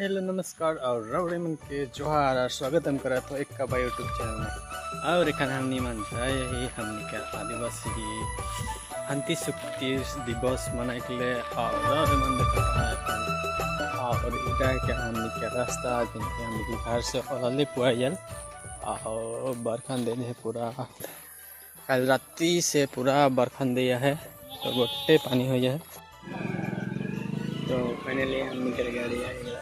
Hello नमस्कार और रावड़े मन के जोहार और स्वागत हम करा तो एक का बा यूट्यूब चैनल में और एक हमनी मन यही हमनी के आदिवासी हंती शक्ति दिवस मनाइले और रावड़े मन देखा और इधर के हमनी के रास्ता जिनके हमनी के घर से अलले पुआयल और बरखन दे है पूरा कल रात्रि से पूरा बरखन दिया है तो गोटे पानी हो जाए तो फाइनली हमनी के गाड़ी आएगा।